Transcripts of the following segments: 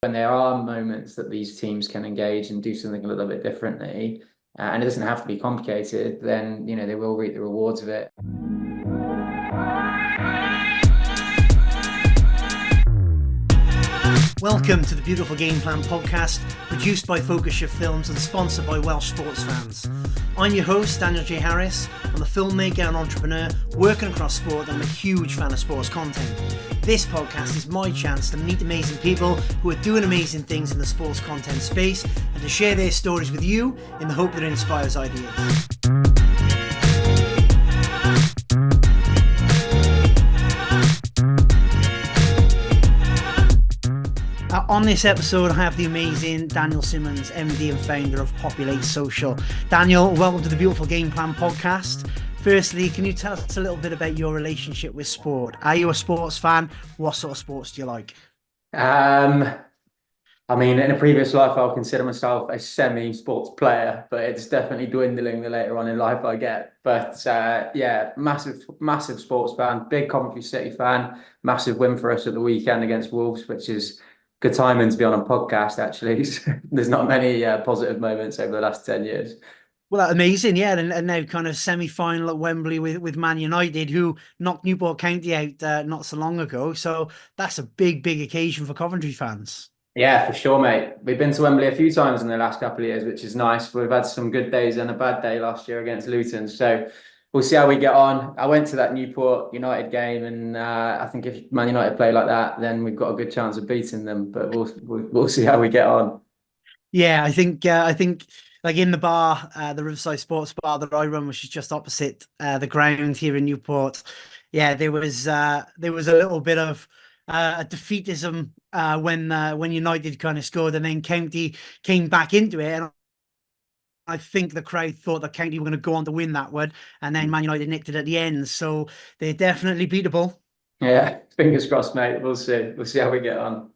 when there are moments that these teams can engage and do something a little bit differently, and it doesn't have to be complicated, then they will reap the rewards of it. Welcome to the Beautiful Game Plan podcast, produced by Focus Shift Films and sponsored by Welsh sports fans. I'm your host, Daniel J. Harris. I'm a filmmaker and entrepreneur working across sport, and I'm a huge fan of sports content. This podcast is my chance to meet amazing people who are doing amazing things in the sports content space and to share their stories with you in the hope that it inspires ideas. On this episode, I have the amazing Daniel Simmons, MD and founder of Populate Social. Daniel, welcome to the Beautiful Game Plan podcast. Firstly, can you tell us a little bit about your relationship with sport? Are you a sports fan? What sort of sports do you like? In a previous life, I'll consider myself a semi-sports player, but it's definitely dwindling the later on in life I get. But massive sports fan, big Coventry City fan, massive win for us at the weekend against Wolves, which is good timing to be on a podcast, actually. There's not many positive moments over the last 10 years. Well, amazing, yeah. And now kind of semi-final at Wembley with Man United, who knocked Newport County out not so long ago. So that's a big occasion for Coventry fans. Yeah, for sure, mate. We've been to Wembley a few times in the last couple of years, which is nice. We've had some good days and a bad day last year against Luton. So we'll see how we get on. I went to that Newport United game, and I think if Man United play like that, then we've got a good chance of beating them. But we'll see how we get on. Yeah, I think like in the bar, the Riverside Sports Bar that I run, which is just opposite the ground here in Newport. Yeah, there was a little bit of a defeatism when United kind of scored, and then County came back into it, and I think the crowd thought that County were going to go on to win that one, and then Man United nicked it at the end. So they're definitely beatable. Yeah, fingers crossed, mate. We'll see. We'll see how we get on.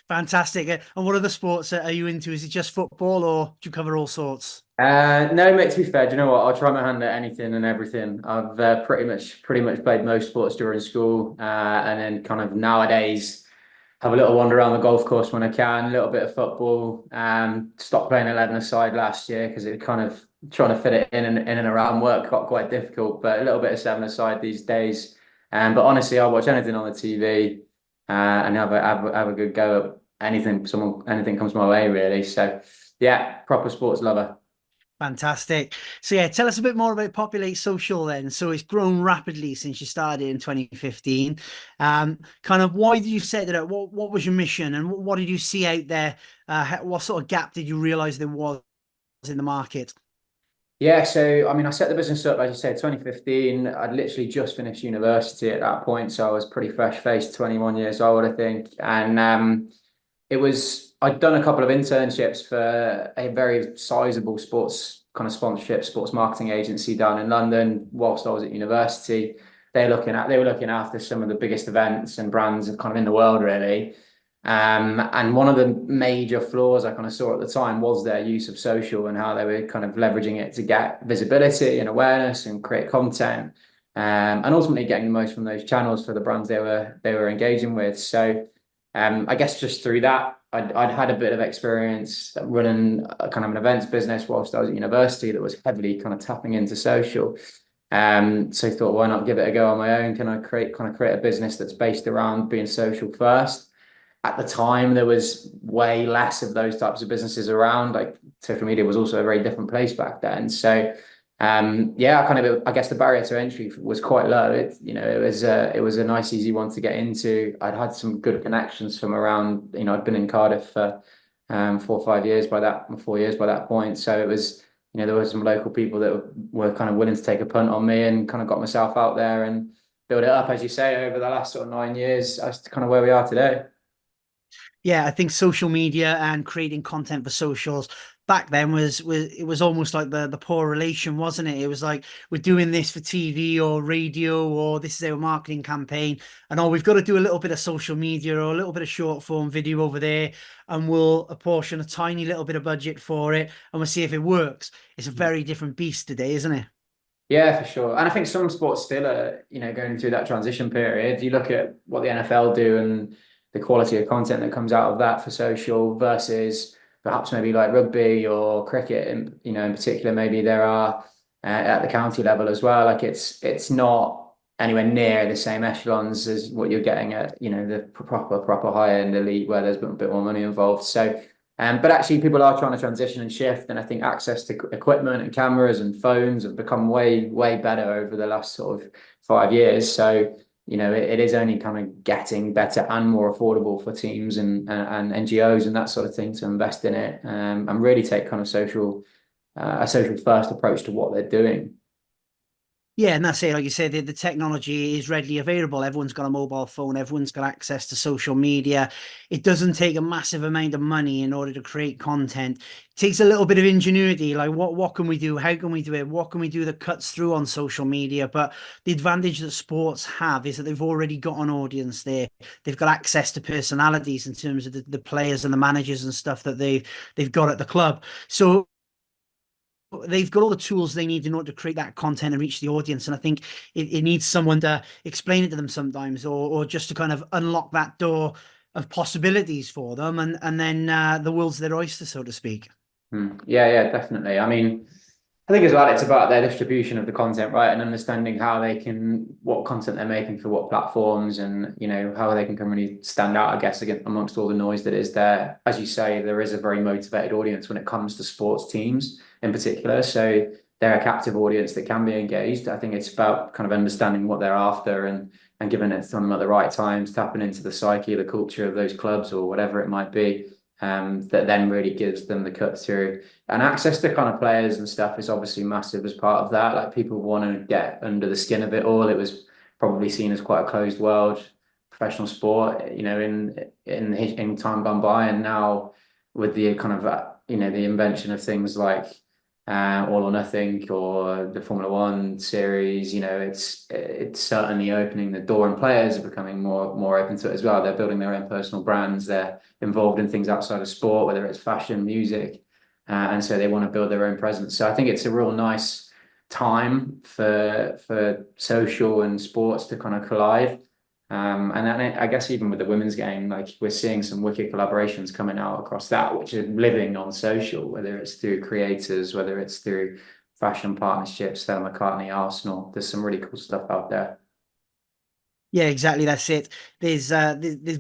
Fantastic. And what other sports are you into? Is it just football, or do you cover all sorts? No, mate, to be fair, do you know what? I'll try my hand at anything and everything. I've pretty much played most sports during school, and then kind of nowadays have a little wander around the golf course when I can, a little bit of football. Stopped playing 11-a-side last year because it kind of trying to fit it in and around work got quite difficult, but a little bit of 7-a-side these days. But honestly, I'll watch anything on the TV, and have a good go at anything comes my way, really. So yeah, proper sports lover. Fantastic. So yeah, tell us a bit more about Populate Social then. So it's grown rapidly since you started in 2015. Kind of why did you set it up? What was your mission, and what did you see out there? What sort of gap did you realize there was in the market? Yeah, so I set the business up, as you said, 2015. I'd literally just finished university at that point, so I was pretty fresh-faced, 21 years old, I think. And I'd done a couple of internships for a very sizable sports kind of sponsorship, sports marketing agency down in London whilst I was at university. They were looking after some of the biggest events and brands kind of in the world, really. And one of the major flaws I kind of saw at the time was their use of social and how they were kind of leveraging it to get visibility and awareness and create content, and ultimately getting the most from those channels for the brands they were engaging with. So I guess just through that, I'd had a bit of experience running a kind of an events business whilst I was at university that was heavily kind of tapping into social. So I thought, why not give it a go on my own? Can I create a business that's based around being social first? At the time, there was way less of those types of businesses around. Like social media was also a very different place back then. So I guess the barrier to entry was quite low. It was a nice, easy one to get into. I'd had some good connections from around. I'd been in Cardiff for 4 years by that point. So it was, there were some local people that were kind of willing to take a punt on me, and kind of got myself out there and build it up, as you say, over the last sort of 9 years as to kind of where we are today. Yeah, I think social media and creating content for socials back then was almost like the poor relation, wasn't it? It was like, we're doing this for TV or radio, or this is our marketing campaign, and we've got to do a little bit of social media or a little bit of short form video over there, and we'll apportion a tiny little bit of budget for it, and we'll see if it works. It's a very different beast today, isn't it? Yeah, for sure. And I think some sports still are, going through that transition period. You look at what the NFL do, and the quality of content that comes out of that for social versus perhaps maybe like rugby or cricket, in, in particular, maybe there are at the county level as well. Like it's not anywhere near the same echelons as what you're getting at, the proper high end elite where there's a bit more money involved. So, but actually, people are trying to transition and shift, and I think access to equipment and cameras and phones have become way better over the last sort of 5 years. So, it is only kind of getting better and more affordable for teams and NGOs and that sort of thing to invest in it, and really take kind of a social first approach to what they're doing. Yeah, and that's it. Like you said, the technology is readily available. Everyone's got a mobile phone, everyone's got access to social media. It doesn't take a massive amount of money in order to create content. It takes a little bit of ingenuity. Like what can we do? How can we do it? What can we do that cuts through on social media? But the advantage that sports have is that they've already got an audience there. They've got access to personalities in terms of the players and the managers and stuff that they've got at the club. So they've got all the tools they need in order to create that content and reach the audience. And I think it needs someone to explain it to them sometimes, or just to kind of unlock that door of possibilities for them, and then the world's their oyster, so to speak. Yeah, definitely. I mean, I think as well, it's about their distribution of the content, right? And understanding what content they're making for what platforms and, how they can really stand out, I guess, again, amongst all the noise that is there. As you say, there is a very motivated audience when it comes to sports teams in particular. So they're a captive audience that can be engaged. I think it's about kind of understanding what they're after and giving it to them at the right times, tapping into the psyche, the culture of those clubs or whatever it might be. That then really gives them the cut through. And access to kind of players and stuff is obviously massive as part of that. Like people want to get under the skin of it all. It was probably seen as quite a closed world, professional sport, in time gone by, and now with the kind of the invention of things like All or Nothing or the Formula One series, it's certainly opening the door, and players are becoming more open to it as well. They're building their own personal brands. They're involved in things outside of sport, whether it's fashion, music, and so they want to build their own presence. So I think it's a real nice time for social and sports to kind of collide. And then I guess even with the women's game, like we're seeing some wicked collaborations coming out across that, which are living on social, whether it's through creators, whether it's through fashion partnerships, Stella McCartney, Arsenal. There's some really cool stuff out there. Yeah, exactly. That's it. There's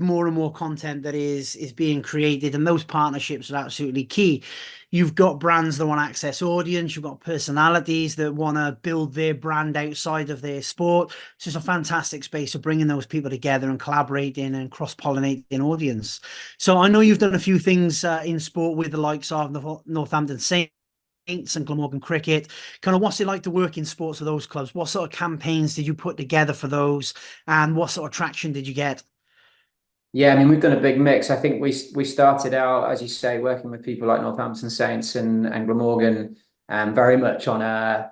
more and more content that is being created, and those partnerships are absolutely key. You've got brands that want to access audience. You've got personalities that want to build their brand outside of their sport. It's just a fantastic space of bringing those people together and collaborating and cross-pollinating audience. So I know you've done a few things in sport with the likes of Northampton Saints and Glamorgan Cricket. Kind of what's it like to work in sports with those clubs? What sort of campaigns did you put together for those, and what sort of traction did you get? Yeah, I mean, we've done a big mix. I think we started out, as you say, working with people like Northampton Saints and Glamorgan, very much on a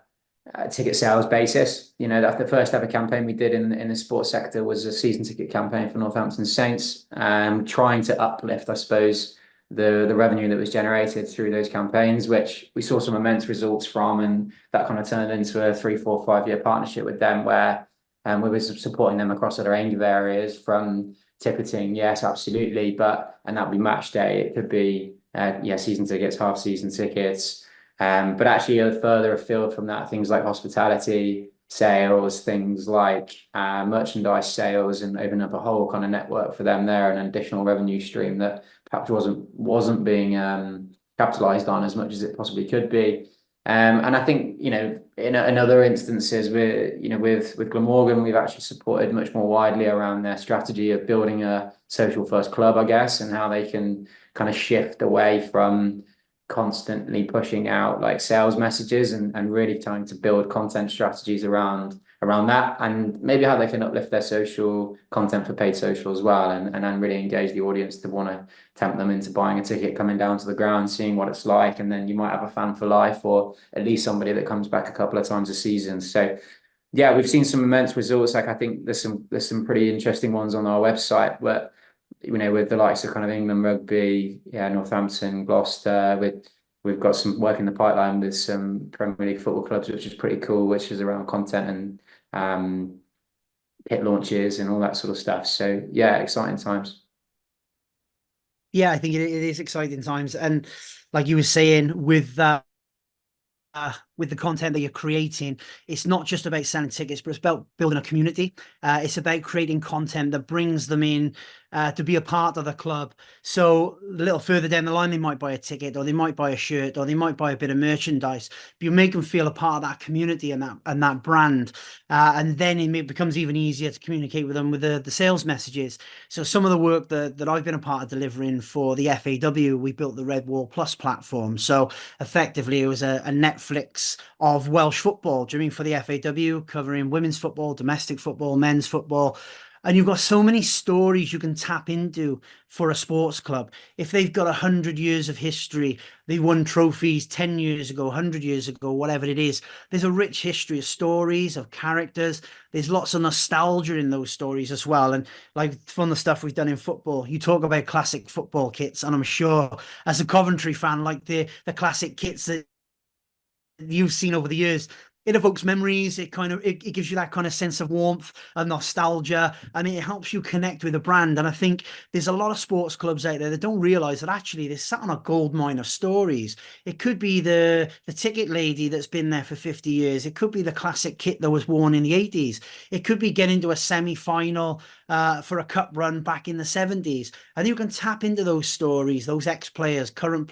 ticket sales basis. That the first ever campaign we did in the sports sector was a season ticket campaign for Northampton Saints, trying to uplift, I suppose, the revenue that was generated through those campaigns, which we saw some immense results from, and that kind of turned into a 3, 4, 5 year partnership with them, where we were supporting them across a range of areas from ticketing, yes, absolutely, and that'd be match day. It could be season tickets, half season tickets. But actually, further afield from that, things like hospitality sales, things like merchandise sales, and open up a whole kind of network for them there, and an additional revenue stream that perhaps wasn't being capitalized on as much as it possibly could be. And I think, in other instances, with Glamorgan, we've actually supported much more widely around their strategy of building a social first club, I guess, and how they can kind of shift away from constantly pushing out like sales messages, and really trying to build content strategies around that, and maybe how they can uplift their social content for paid social as well, and then really engage the audience to want to tempt them into buying a ticket, coming down to the ground, seeing what it's like, and then you might have a fan for life, or at least somebody that comes back a couple of times a season. So yeah, we've seen some immense results. Like I think there's some pretty interesting ones on our website, but with the likes of kind of England rugby, yeah, Northampton, Gloucester, we've got some work in the pipeline with some Premier League football clubs, which is pretty cool, which is around content and pit launches and all that sort of stuff. So yeah, exciting times. Yeah, I think it is exciting times, and like you were saying, with the content that you're creating, it's not just about selling tickets, but it's about building a community. It's about creating content that brings them in to be a part of the club. So a little further down the line, they might buy a ticket, or they might buy a shirt, or they might buy a bit of merchandise. But you make them feel a part of that community and that brand, and then it becomes even easier to communicate with them with the sales messages. So some of the work that I've been a part of delivering for the FAW, we built the Red Wall Plus platform. So effectively, it was a Netflix of Welsh football. Do you mean for the FAW, covering women's football, domestic football, men's football? And you've got so many stories you can tap into for a sports club. If they've got 100 years of history, they won trophies 10 years ago, 100 years ago, whatever it is. There's a rich history of stories, of characters. There's lots of nostalgia in those stories as well. And like from the stuff we've done in football, you talk about classic football kits, and I'm sure as a Coventry fan, like the classic kits that you've seen over the years, it evokes memories. It gives you that kind of sense of warmth and nostalgia, and it helps you connect with the brand. And I think there's a lot of sports clubs out there that don't realize that actually they're sat on a gold mine of stories. It could be the ticket lady that's been there for 50 years. It could be the classic kit that was worn in the 80s. It could be getting to a semi-final for a cup run back in the 70s. And you can tap into those stories, those ex-players, current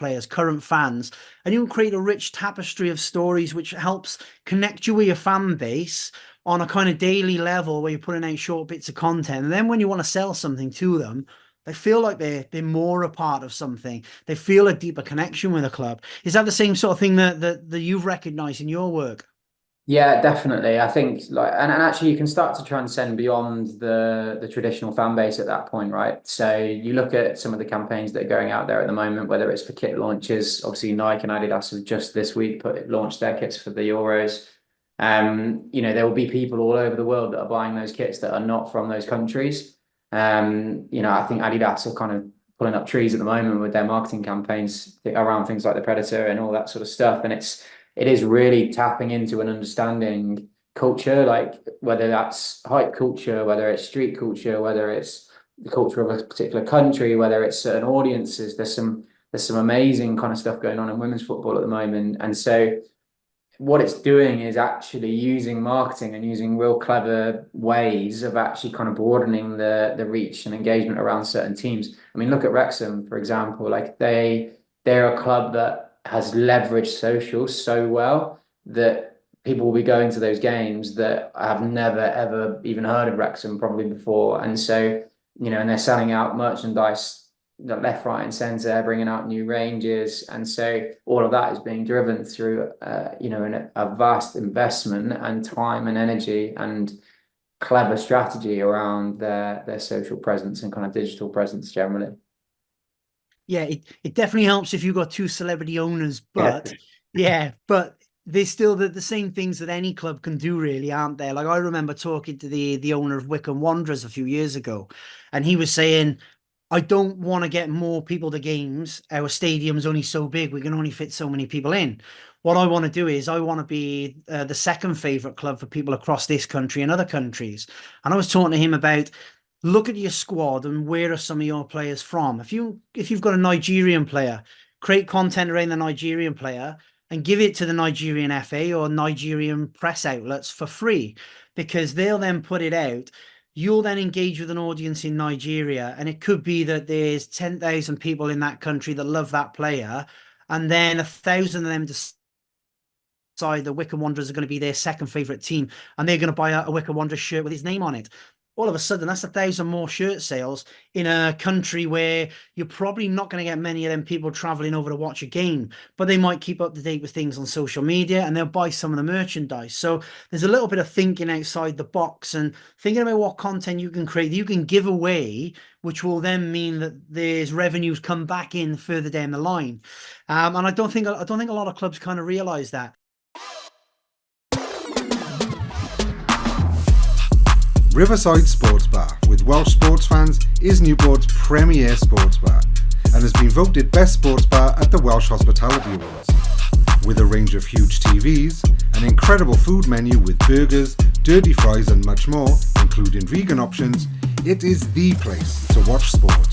fans, and you can create a rich tapestry of stories which helps connect you with your fan base on a kind of daily level where you're putting out short bits of content. And then when you want to sell something to them, they feel like they're more a part of something. They feel a deeper connection with a club. Is that the same sort of thing that you've recognized in your work? Yeah, definitely. I think like and actually you can start to transcend beyond the traditional fan base at that point, right? So you look at some of the campaigns that are going out there at the moment, whether it's for kit launches, obviously Nike and Adidas have just this week launched their kits for the Euros. There will be people all over the world that are buying those kits that are not from those countries. I think Adidas are kind of pulling up trees at the moment with their marketing campaigns around things like the Predator and all that sort of stuff. And it is really tapping into and understanding culture, like whether that's hype culture, whether it's street culture, whether it's the culture of a particular country, whether it's certain audiences. There's some amazing kind of stuff going on in women's football at the moment. And so what it's doing is actually using marketing and using real clever ways of actually kind of broadening the reach and engagement around certain teams. I mean, look at Wrexham, for example. Like they're a club that has leveraged social so well that people will be going to those games that have never ever even heard of Wrexham probably before. And so, and they're selling out merchandise left, right, and centre, bringing out new ranges, and so all of that is being driven through, a vast investment and time and energy and clever strategy around their social presence and kind of digital presence generally. Yeah, it definitely helps if you've got two celebrity owners, Yeah. but yeah, but there's still the same things that any club can do, really, aren't there? Like I remember talking to the owner of Wycombe Wanderers a few years ago, and he was saying, I don't want to get more people to games. Our stadium's only so big, we can only fit so many people in. What I want to do is I want to be the second favorite club for people across this country and other countries. And I was talking to him about look at your squad and where are some of your players from. If you've got a Nigerian player, create content around the Nigerian player and give it to the Nigerian FA or Nigerian press outlets for free, because they'll then put it out. You'll then engage with an audience in Nigeria, and it could be that there's 10,000 people in that country that love that player, and then 1,000 of them decide the Wycombe Wanderers are going to be their second favourite team, and they're going to buy a Wycombe Wanderers shirt with his name on it. All of a sudden, that's 1,000 more shirt sales in a country where you're probably not going to get many of them people traveling over to watch a game, but they might keep up to date with things on social media and they'll buy some of the merchandise. So there's a little bit of thinking outside the box and thinking about what content you can create, that you can give away, which will then mean that there's revenues come back in further down the line. And I don't think a lot of clubs kind of realize that. Riverside Sports Bar with Welsh sports fans is Newport's premier sports bar and has been voted best sports bar at the Welsh Hospitality Awards. With a range of huge TVs, an incredible food menu with burgers, dirty fries and much more, including vegan options, it is the place to watch sport.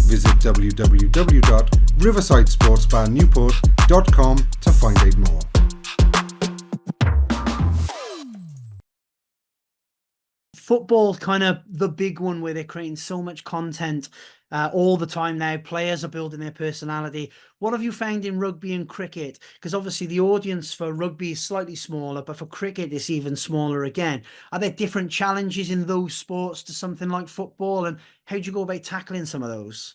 visit www.riversidesportsbarnewport.com to find out more. Football's kind of the big one where they're creating so much content all the time now. Players are building their personality. What have you found in rugby and cricket? Because obviously the audience for rugby is slightly smaller, but for cricket it's even smaller again. Are there different challenges in those sports to something like football? And how do you go about tackling some of those?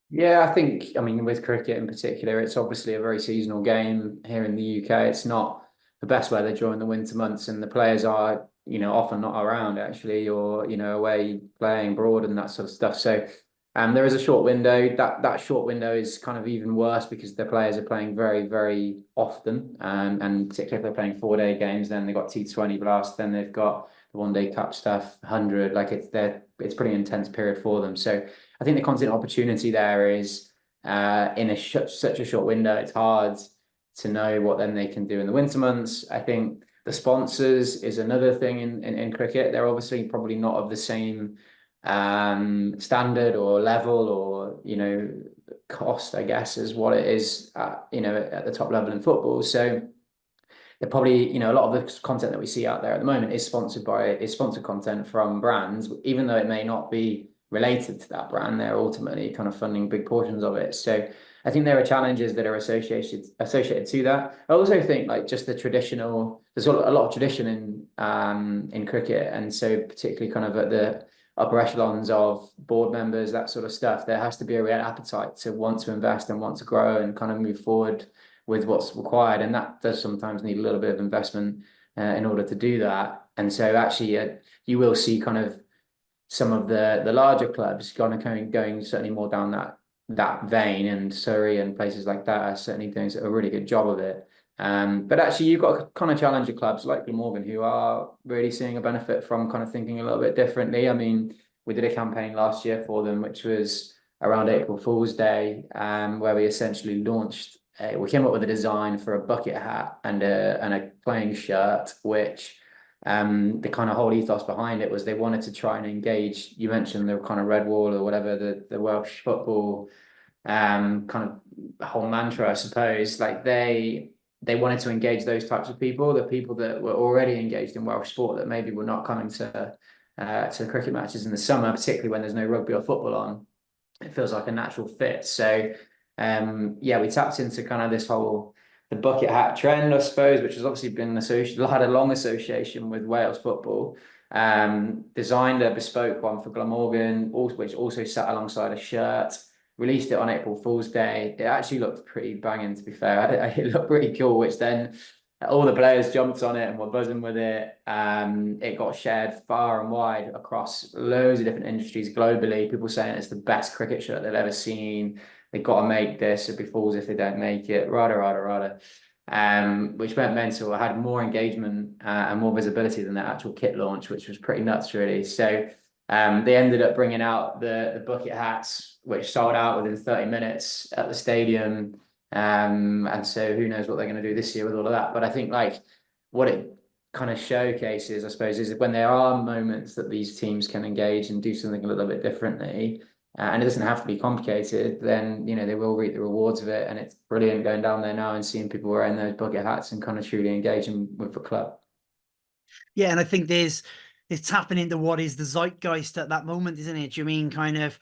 Yeah, I mean, with cricket in particular, it's obviously a very seasonal game here in the UK. It's not the best weather during the winter months, and the players are, often not around actually, or, away playing abroad and that sort of stuff. So, there is a short window. That short window is kind of even worse because the players are playing very, very often, and particularly if they're playing 4-day games, then they've got T20 blast, then they've got the one-day cup stuff, 100. Like it's pretty intense period for them. So. I think the content opportunity there is in such a short window. It's hard to know what then they can do in the winter months. I think the sponsors is another thing in cricket. They're obviously probably not of the same standard or level or cost, I guess, as what it is at the top level in football. So they're probably, a lot of the content that we see out there at the moment is sponsored content from brands, even though it may not be related to that brand. They're ultimately kind of funding big portions of it. So I think there are challenges that are associated to that. I also think like just the traditional, there's a lot of tradition in cricket, and so particularly kind of at the upper echelons of board members, that sort of stuff, there has to be a real appetite to want to invest and want to grow and kind of move forward with what's required, and that does sometimes need a little bit of investment in order to do that. And so actually you will see kind of some of the larger clubs going certainly more down that vein, and Surrey and places like that are certainly doing a really good job of it. But actually you've got kind of challenger clubs like Glamorgan who are really seeing a benefit from kind of thinking a little bit differently. I mean, we did a campaign last year for them, which was around April Fool's Day, where we essentially launched we came up with a design for a bucket hat and a playing shirt, which the kind of whole ethos behind it was they wanted to try and engage. You mentioned the kind of red wall or whatever, the Welsh football kind of whole mantra, I suppose. Like they wanted to engage those types of people, the people that were already engaged in Welsh sport that maybe were not coming to cricket matches in the summer, particularly when there's no rugby or football on. It feels like a natural fit. So yeah, we tapped into kind of the bucket hat trend, I suppose, which has obviously had a long association with Wales football. Designed a bespoke one for Glamorgan, which also sat alongside a shirt. Released it on April Fool's Day. It actually looked pretty banging, to be fair. It looked pretty cool, which then all the players jumped on it and were buzzing with it. It got shared far and wide across loads of different industries globally. People saying it's the best cricket shirt they've ever seen. They've got to make this. It'd be fools if they don't make it. Rada. Which went mental. I had more engagement and more visibility than the actual kit launch, which was pretty nuts, really. So they ended up bringing out the bucket hats, which sold out within 30 minutes at the stadium. And so who knows what they're going to do this year with all of that. But I think like what it kind of showcases, I suppose, is when there are moments that these teams can engage and do something a little bit differently, and it doesn't have to be complicated, then they will reap the rewards of it. And it's brilliant going down there now and seeing people wearing those bucket hats and kind of truly engaging with the club. Yeah, and I think there's tapping into what is the zeitgeist at that moment, isn't it? You mean kind of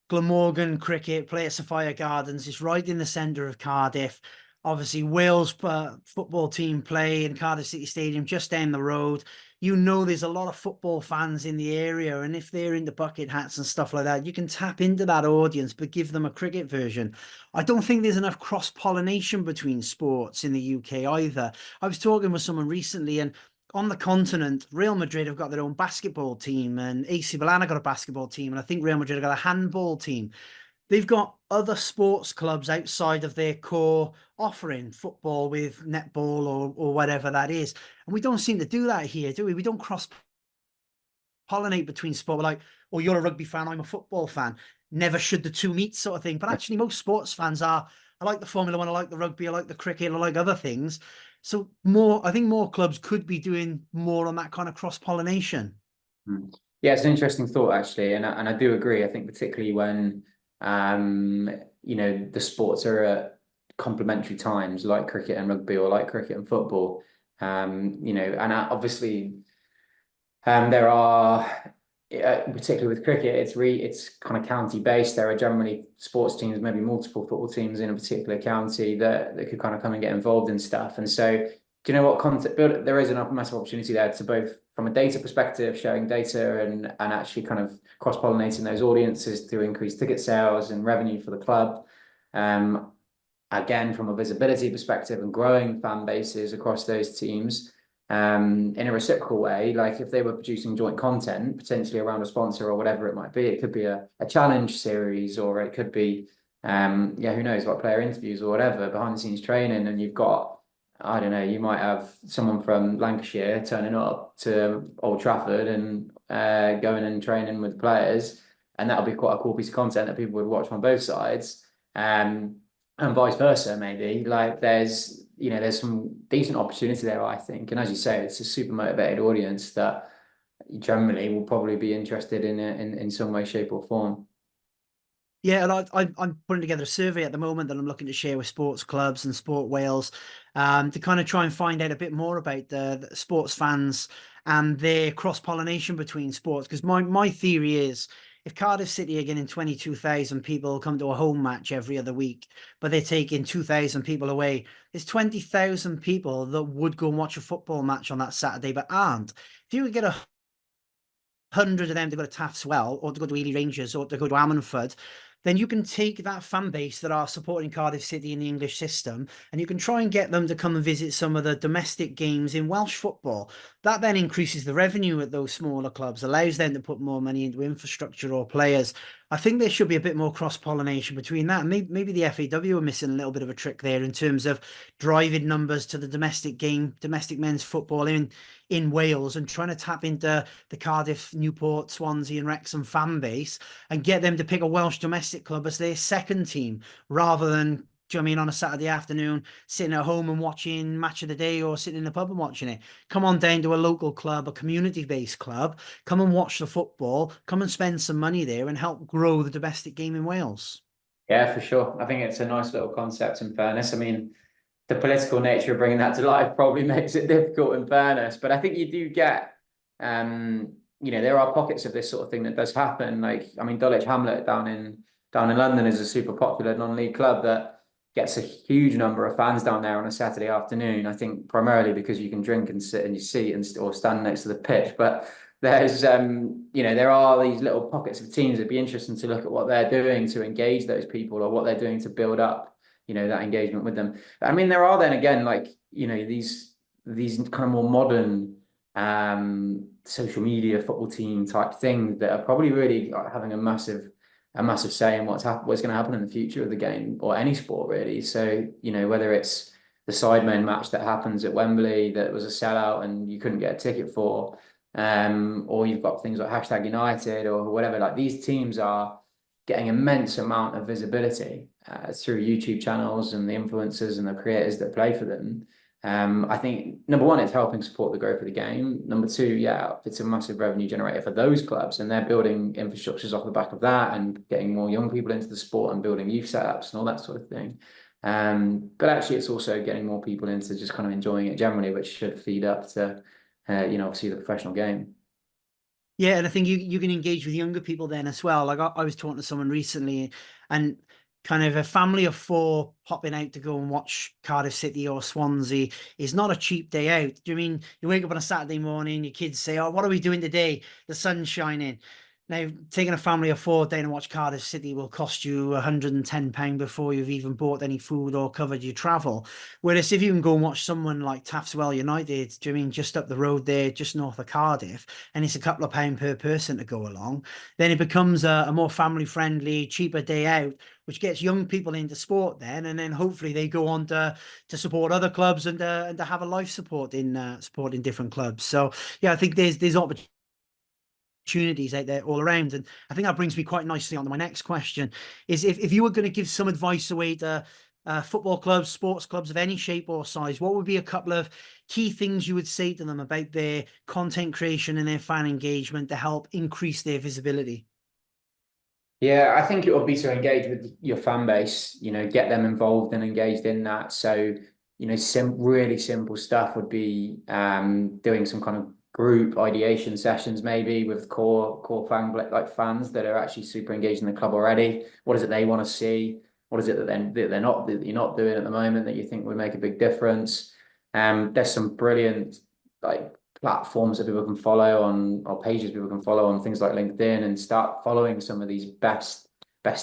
Glamorgan cricket, play at Sophia Gardens, it's right in the centre of Cardiff. Obviously, Wales football team play in Cardiff City Stadium just down the road. There's a lot of football fans in the area, and if they're into bucket hats and stuff like that, you can tap into that audience, but give them a cricket version. I don't think there's enough cross-pollination between sports in the UK either. I was talking with someone recently, and on the continent, Real Madrid have got their own basketball team, and AC Milan have got a basketball team, and I think Real Madrid have got a handball team. They've got other sports clubs outside of their core offering, football with netball or whatever that is. And we don't seem to do that here, do we? We don't cross-pollinate between sport. We're like, oh, you're a rugby fan, I'm a football fan. Never should the two meet sort of thing. But actually, most sports fans are, I like the Formula One, I like the rugby, I like the cricket, I like other things. So I think more clubs could be doing more on that kind of cross-pollination. Yeah, it's an interesting thought, actually. And I do agree. I think particularly when The sports are at complementary times, like cricket and rugby, or like cricket and football. And obviously, there are, particularly with cricket, it's kind of county based. There are generally sports teams, maybe multiple football teams in a particular county that could kind of come and get involved in stuff. And so, do you know what content? There is a massive opportunity there to both, from a data perspective, sharing data and actually kind of cross pollinating those audiences to increase ticket sales and revenue for the club. Again, from a visibility perspective and growing fan bases across those teams. In a reciprocal way, like if they were producing joint content, potentially around a sponsor or whatever it might be, it could be a challenge series, or it could be, who knows, what, player interviews or whatever, behind the scenes training. And you've got, I don't know, you might have someone from Lancashire turning up to Old Trafford and going and training with players. And that'll be quite a cool piece of content that people would watch on both sides. And vice versa, maybe. Like there's some decent opportunity there, I think. And as you say, it's a super motivated audience that generally will probably be interested in it in some way, shape, or form. Yeah, and I'm putting together a survey at the moment that I'm looking to share with sports clubs and Sport Wales, to kind of try and find out a bit more about the sports fans and their cross-pollination between sports. Because my theory is, if Cardiff City are getting 22,000 people come to a home match every other week, but they're taking 2,000 people away, there's 20,000 people that would go and watch a football match on that Saturday but aren't. If you could get 100 of them to go to Taffswell, or to go to Ely Rangers, or to go to Ammanford, then you can take that fan base that are supporting Cardiff City in the English system, and you can try and get them to come and visit some of the domestic games in Welsh football. That then increases the revenue at those smaller clubs, allows them to put more money into infrastructure or players. I think there should be a bit more cross-pollination between that. Maybe the FAW are missing a little bit of a trick there in terms of driving numbers to the domestic game, domestic men's football in Wales, and trying to tap into the Cardiff, Newport, Swansea and Wrexham fan base and get them to pick a Welsh domestic club as their second team, rather than, do you know what I mean, on a Saturday afternoon, sitting at home and watching Match of the Day, or sitting in the pub and watching it. Come on down to a local club, a community-based club, come and watch the football, come and spend some money there and help grow the domestic game in Wales. Yeah, for sure. I think it's a nice little concept, in fairness. I mean, the political nature of bringing that to life probably makes it difficult, in fairness. But I think you do get, there are pockets of this sort of thing that does happen. Like, I mean, Dulwich Hamlet down in London is a super popular non-league club that gets a huge number of fans down there on a Saturday afternoon. I think primarily because you can drink and sit in your seat or stand next to the pitch. But there's, there are these little pockets of teams. It'd be interesting to look at what they're doing to engage those people, or what they're doing to build up, that engagement with them. I mean, there are then again, like, these kind of more modern social media football team type things that are probably really having a massive say in what's going to happen in the future of the game, or any sport really. So, whether it's the Sidemen match that happens at Wembley that was a sellout and you couldn't get a ticket for, or you've got things like #United or whatever. Like, these teams are getting immense amount of visibility through YouTube channels and the influencers and the creators that play for them. I think, number one, it's helping support the growth of the game. Number two, yeah, it's a massive revenue generator for those clubs, and they're building infrastructures off the back of that and getting more young people into the sport and building youth setups and all that sort of thing. But actually, it's also getting more people into just kind of enjoying it generally, which should feed up to, obviously the professional game. Yeah, and I think you can engage with younger people then as well. Like I was talking to someone recently, and kind of a family of four popping out to go and watch Cardiff City or Swansea is not a cheap day out. Do you mean you wake up on a Saturday morning, your kids say, "Oh, what are we doing today? The sun's shining." Now, taking a family of four down and watch Cardiff City will cost you £110 before you've even bought any food or covered your travel. Whereas if you can go and watch someone like Taffswell United, do you mean just up the road there, just north of Cardiff, and it's a couple of pounds per person to go along, then it becomes a more family-friendly, cheaper day out, which gets young people into sport then, and then hopefully they go on to support other clubs and to have a life support in supporting different clubs. So yeah, I think there's opportunities out there all around. And I think that brings me quite nicely on to my next question, is if you were going to give some advice away to football clubs, sports clubs of any shape or size, what would be a couple of key things you would say to them about their content creation and their fan engagement to help increase their visibility? Yeah, I think it would be to engage with your fan base, get them involved and engaged in that. So, really simple stuff would be doing some kind of group ideation sessions, maybe with core fan like fans that are actually super engaged in the club already. What is it they want to see? What is it that you're not doing at the moment that you think would make a big difference? There's some brilliant like platforms that people can follow on, or pages people can follow on things like LinkedIn, and start following some of these best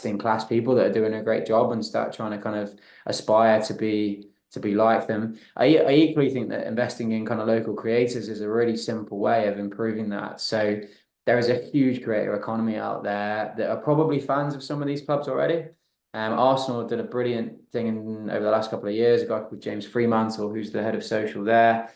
in class people that are doing a great job, and start trying to kind of aspire to be like them. I equally think that investing in kind of local creators is a really simple way of improving that. So there is a huge creator economy out there that are probably fans of some of these clubs already. Arsenal did a brilliant thing over the last couple of years. A guy called James Fremantle, who's the head of social there.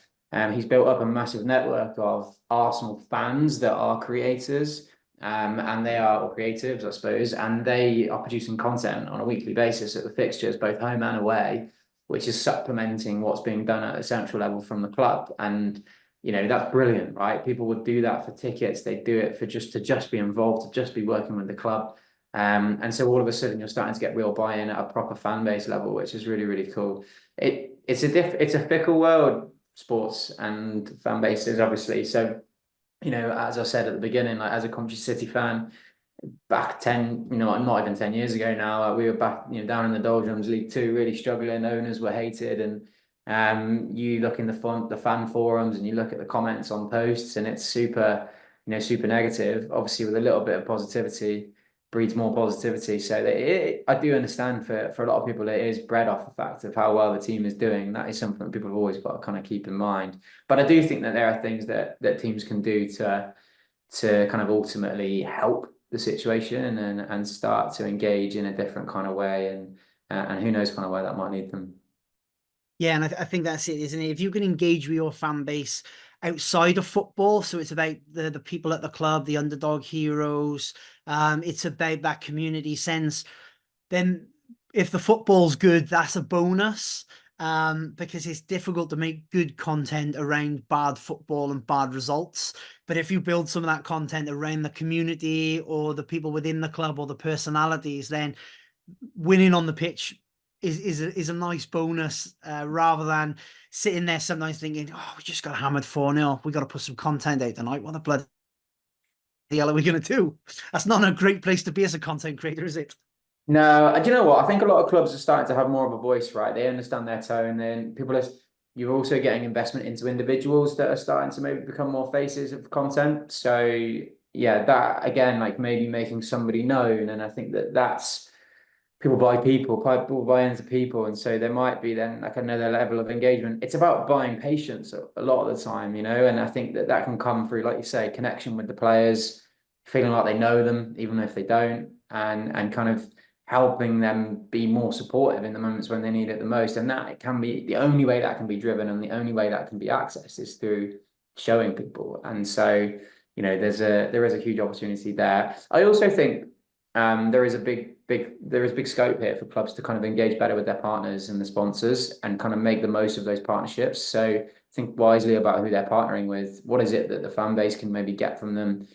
He's built up a massive network of Arsenal fans that are creators, and they are or creatives, I suppose, and they are producing content on a weekly basis at the fixtures, both home and away, which is supplementing what's being done at a central level from the club. And that's brilliant, right? People would do that for tickets. They do it for just be involved, to just be working with the club. And so all of a sudden you're starting to get real buy-in at a proper fan base level, which is really, really cool. It's a fickle world, sports and fan bases, obviously. So, as I said at the beginning, like as a Coventry City fan, back 10, not even 10 years ago now, we were back, down in the doldrums, League Two, really struggling. Owners were hated. And you look in the fan forums and you look at the comments on posts, and it's super, super negative. Obviously, with a little bit of positivity breeds more positivity. So I do understand for a lot of people, it is bred off the fact of how well the team is doing. That is something that people have always got to kind of keep in mind. But I do think that there are things that teams can do to kind of ultimately help the situation, and start to engage in a different kind of way, and who knows kind of where that might lead them. Yeah, and I think that's it, isn't it? If you can engage with your fan base outside of football, so it's about the people at the club, the underdog heroes, it's about that community sense, then if the football's good, that's a bonus. Because it's difficult to make good content around bad football and bad results. But if you build some of that content around the community or the people within the club or the personalities, then winning on the pitch is a nice bonus, rather than sitting there sometimes thinking, oh, we just got hammered 4-0. We got to put some content out tonight. What the bloody hell are we going to do? That's not a great place to be as a content creator, is it? No, do you know what? I think a lot of clubs are starting to have more of a voice, right? They understand their tone. Then you're also getting investment into individuals that are starting to maybe become more faces of content. So yeah, that again, like maybe making somebody known. And I think that's people buy into people. And so there might be then like another level of engagement. It's about buying patience a lot of the time, and I think that can come through, like you say, connection with the players, feeling like they know them, even if they don't, and kind of helping them be more supportive in the moments when they need it the most. And that it can be the only way that can be driven, and the only way that can be accessed is through showing people. And so, there is a huge opportunity there. I also think there is big scope here for clubs to kind of engage better with their partners and the sponsors, and kind of make the most of those partnerships. So think wisely about who they're partnering with. What is it that the fan base can maybe get from them?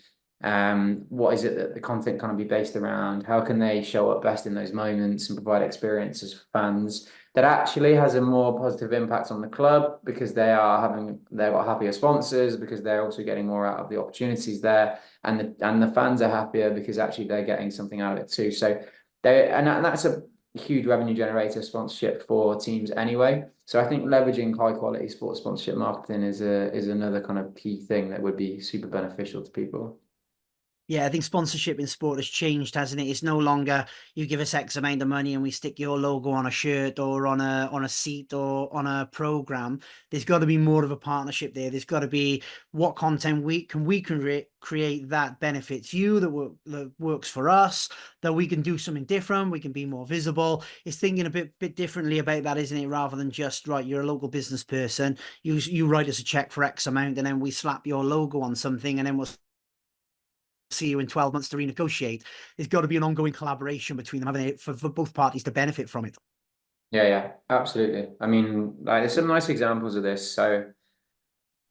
What is it that the content kind of be based around? How can they show up best in those moments and provide experiences for fans that actually has a more positive impact on the club, because they've got happier sponsors, because they're also getting more out of the opportunities there, and the fans are happier because actually they're getting something out of it too. So that's a huge revenue generator, sponsorship, for teams anyway. So I think leveraging high quality sports sponsorship marketing is another kind of key thing that would be super beneficial to people. Yeah, I think sponsorship in sport has changed, hasn't it? It's no longer you give us X amount of money and we stick your logo on a shirt or on a seat or on a program. There's got to be more of a partnership there. There's got to be what content we can create that benefits you, that works for us, that we can do something different, we can be more visible. It's thinking a bit differently about that, isn't it? Rather than just, right, you're a local business person, you write us a check for X amount and then we slap your logo on something and then we'll see you in 12 months to renegotiate. There's got to be an ongoing collaboration between them, having it for both parties to benefit from it. Yeah, absolutely. I mean, like there's some nice examples of this. So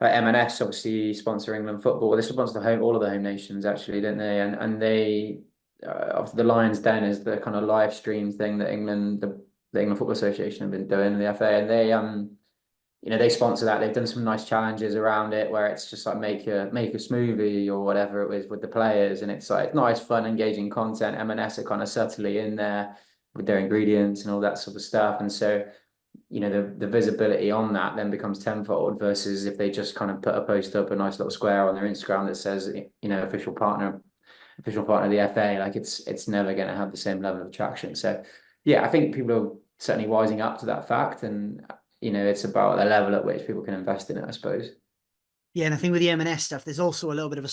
M&S obviously sponsor England football. They sponsor all of the home nations actually, don't they? And of the Lions Den is the kind of live stream thing that the England Football Association have been doing, the FA, and they they sponsor that. They've done some nice challenges around it where it's just like make a smoothie or whatever it was with the players, and it's like nice, fun, engaging content. M&S are kind of subtly in there with their ingredients and all that sort of stuff, and so the visibility on that then becomes tenfold versus if they just kind of put a post up, a nice little square on their Instagram that says official partner of the FA. Like it's never going to have the same level of attraction. So yeah, I think people are certainly wising up to that fact, and it's about the level at which people can invest in it, I suppose. Yeah, and I think with the M&S stuff, there's also a little bit of a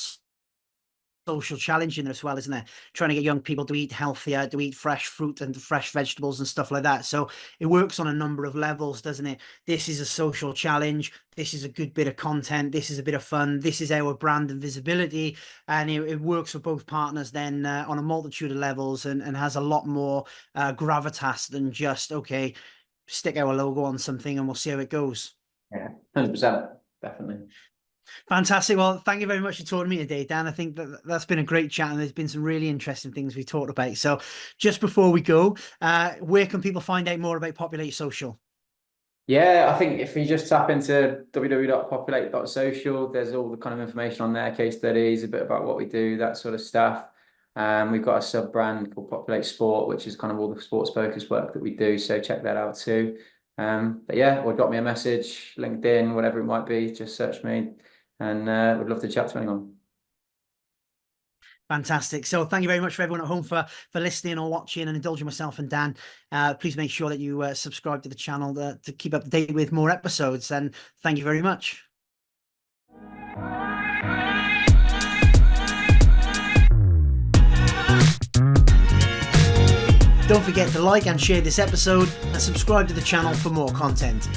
social challenge in there as well, isn't there? Trying to get young people to eat healthier, to eat fresh fruit and fresh vegetables and stuff like that. So it works on a number of levels, doesn't it? This is a social challenge. This is a good bit of content. This is a bit of fun. This is our brand and visibility. And it works for both partners then on a multitude of levels, and has a lot more gravitas than just, okay, stick our logo on something and we'll see how it goes. Yeah, 100%, definitely. Fantastic. Well, thank you very much for talking to me today, Dan. I think that's been a great chat, and there's been some really interesting things we talked about. So just before we go, where can people find out more about Populate Social? Yeah, I think if you just tap into www.populate.social, there's all the kind of information on there, case studies, a bit about what we do, that sort of stuff. We've got a sub brand called Populate Sport, which is kind of all the sports focused work that we do. So check that out too. But yeah, or drop me a message, LinkedIn, whatever it might be, just search me, and would love to chat to anyone. Fantastic. So thank you very much for everyone at home for listening or watching and indulging myself and Dan. Please make sure that you subscribe to the channel to keep up to date with more episodes. And thank you very much. Don't forget to like and share this episode and subscribe to the channel for more content.